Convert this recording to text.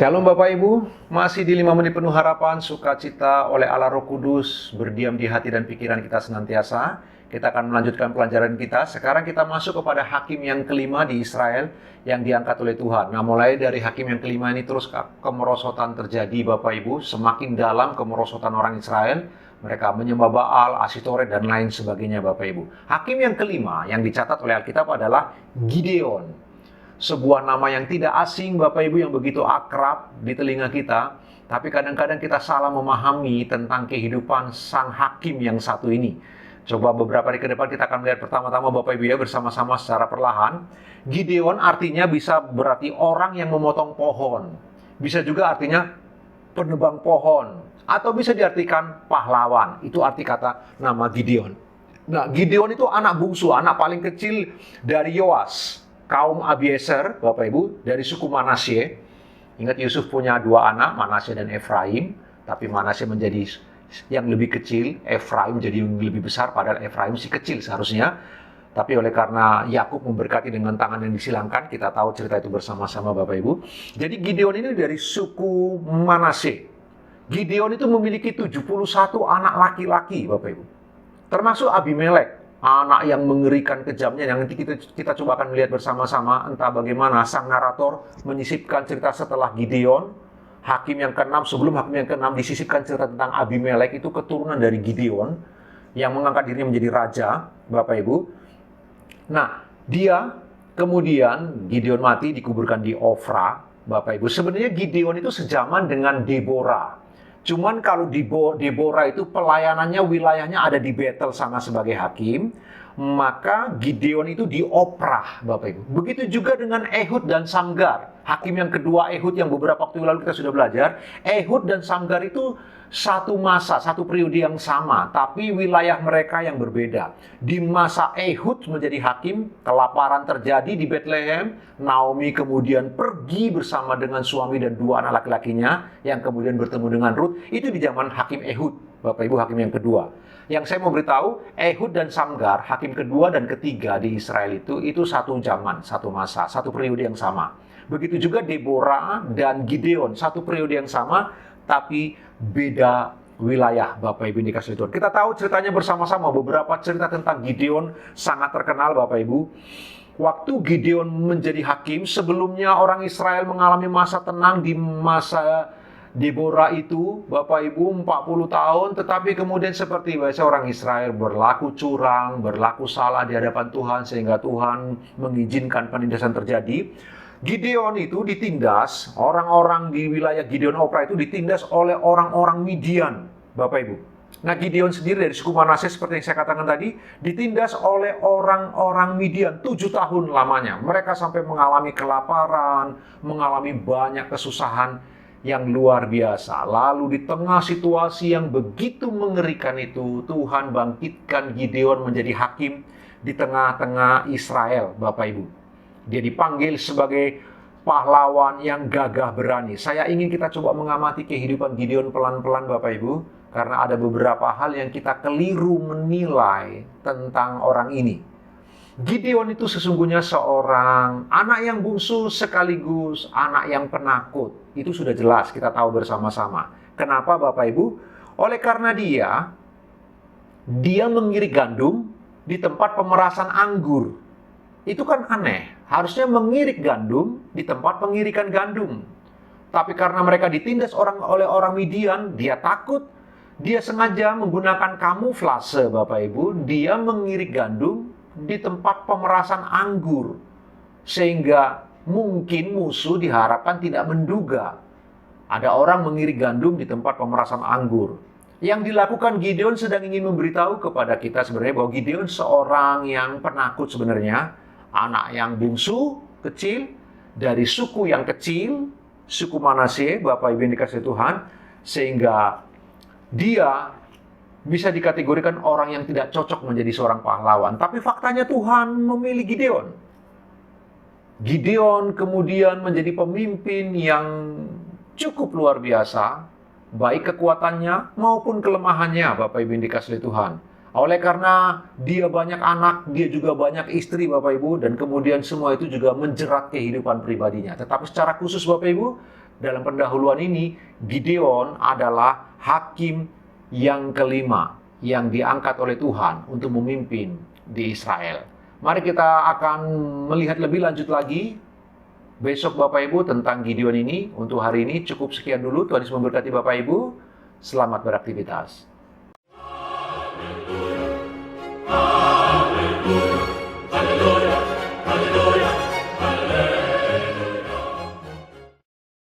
Shalom Bapak Ibu, masih di 5 menit penuh harapan, sukacita oleh Allah Roh Kudus, berdiam di hati dan pikiran kita senantiasa. Kita akan melanjutkan pelajaran kita. Sekarang kita masuk kepada hakim yang kelima di Israel yang diangkat oleh Tuhan. Nah, mulai dari hakim yang kelima ini terus kemerosotan terjadi Bapak Ibu, semakin dalam kemerosotan orang Israel. Mereka menyembah Baal, Asitoret, dan lain sebagainya Bapak Ibu. Hakim yang kelima yang dicatat oleh Alkitab adalah Gideon. Sebuah nama yang tidak asing Bapak Ibu, yang begitu akrab di telinga kita. Tapi kadang-kadang kita salah memahami tentang kehidupan sang hakim yang satu ini. Coba beberapa hari ke depan kita akan melihat pertama-tama Bapak Ibu ya, bersama-sama secara perlahan. Gideon artinya bisa berarti orang yang memotong pohon. Bisa juga artinya penebang pohon. Atau bisa diartikan pahlawan. Itu arti kata nama Gideon. Nah, Gideon itu anak bungsu, anak paling kecil dari Yoas, kaum Abiezer, Bapak Ibu, dari suku Manasye. Ingat Yusuf punya dua anak, Manasye dan Efraim. Tapi Manasye menjadi yang lebih kecil, Efraim jadi yang lebih besar, padahal Efraim si kecil seharusnya. Tapi oleh karena Yakub memberkati dengan tangan yang disilangkan, kita tahu cerita itu bersama-sama Bapak Ibu. Jadi Gideon ini dari suku Manasye. Gideon itu memiliki 71 anak laki-laki Bapak Ibu. Termasuk Abimelek, anak yang mengerikan kejamnya, yang nanti kita coba akan melihat bersama-sama entah bagaimana sang narator menyisipkan cerita setelah Gideon. Hakim yang ke-6, sebelum hakim yang ke-6 disisipkan cerita tentang Abimelek, itu keturunan dari Gideon yang mengangkat dirinya menjadi raja, Bapak Ibu. Nah, dia kemudian Gideon mati dikuburkan di Ofra, Bapak Ibu. Sebenarnya Gideon itu sejaman dengan Deborah. Cuman kalau Deborah itu pelayanannya, wilayahnya ada di Betel sana sebagai hakim, maka Gideon itu di Oprah, Bapak Ibu. Begitu juga dengan Ehud dan Samgar. Hakim yang kedua Ehud yang beberapa waktu lalu kita sudah belajar. Ehud dan Samgar itu satu masa, satu periode yang sama, tapi wilayah mereka yang berbeda. Di masa Ehud menjadi hakim, kelaparan terjadi di Bethlehem. Naomi kemudian pergi bersama dengan suami dan dua anak laki-lakinya, yang kemudian bertemu dengan Ruth. Itu di zaman hakim Ehud, Bapak Ibu, hakim yang kedua. Yang saya mau beritahu, Ehud dan Samgar, hakim kedua dan ketiga di Israel itu satu zaman, satu masa, satu periode yang sama. Begitu juga Deborah dan Gideon, satu periode yang sama, tapi beda wilayah, Bapak Ibu dikasih Tuhan. Kita tahu ceritanya bersama-sama, beberapa cerita tentang Gideon sangat terkenal Bapak Ibu. Waktu Gideon menjadi hakim, sebelumnya orang Israel mengalami masa tenang di masa Deborah itu, Bapak Ibu, 40 tahun, tetapi kemudian seperti biasa orang Israel berlaku curang, berlaku salah di hadapan Tuhan, sehingga Tuhan mengizinkan penindasan terjadi. Gideon itu ditindas, orang-orang di wilayah Gideon Oprah itu ditindas oleh orang-orang Midian, Bapak Ibu. Nah, Gideon sendiri dari suku Manasye seperti yang saya katakan tadi, ditindas oleh orang-orang Midian 7 tahun lamanya. Mereka sampai mengalami kelaparan, mengalami banyak kesusahan yang luar biasa. Lalu di tengah situasi yang begitu mengerikan itu, Tuhan bangkitkan Gideon menjadi hakim di tengah-tengah Israel, Bapak Ibu. Dia dipanggil sebagai pahlawan yang gagah berani. Saya ingin kita coba mengamati kehidupan Gideon pelan-pelan Bapak Ibu, karena ada beberapa hal yang kita keliru menilai tentang orang ini. Gideon itu sesungguhnya seorang anak yang bungsu sekaligus anak yang penakut. Itu sudah jelas kita tahu bersama-sama. Kenapa Bapak Ibu? Oleh karena dia mengirik gandum di tempat pemerasan anggur. Itu kan aneh. Harusnya mengirik gandum di tempat pengirikan gandum. Tapi karena mereka ditindas oleh orang Midian, dia takut. Dia sengaja menggunakan kamuflase, Bapak Ibu. Dia mengirik gandum di tempat pemerasan anggur. Sehingga mungkin musuh diharapkan tidak menduga ada orang mengirik gandum di tempat pemerasan anggur. Yang dilakukan Gideon sedang ingin memberitahu kepada kita sebenarnya bahwa Gideon seorang yang penakut sebenarnya. Anak yang bungsu, kecil, dari suku yang kecil, suku Manasye, Bapak Ibu yang dikasih Tuhan, sehingga dia bisa dikategorikan orang yang tidak cocok menjadi seorang pahlawan. Tapi faktanya Tuhan memilih Gideon. Gideon kemudian menjadi pemimpin yang cukup luar biasa, baik kekuatannya maupun kelemahannya, Bapak Ibu yang dikasih Tuhan. Oleh karena dia banyak anak, dia juga banyak istri Bapak Ibu, dan kemudian semua itu juga menjerat kehidupan pribadinya. Tetapi secara khusus Bapak Ibu, dalam pendahuluan ini, Gideon adalah hakim yang kelima yang diangkat oleh Tuhan untuk memimpin di Israel. Mari kita akan melihat lebih lanjut lagi besok Bapak Ibu tentang Gideon ini. Untuk hari ini cukup sekian dulu. Tuhan Yesus memberkati Bapak Ibu. Selamat beraktivitas.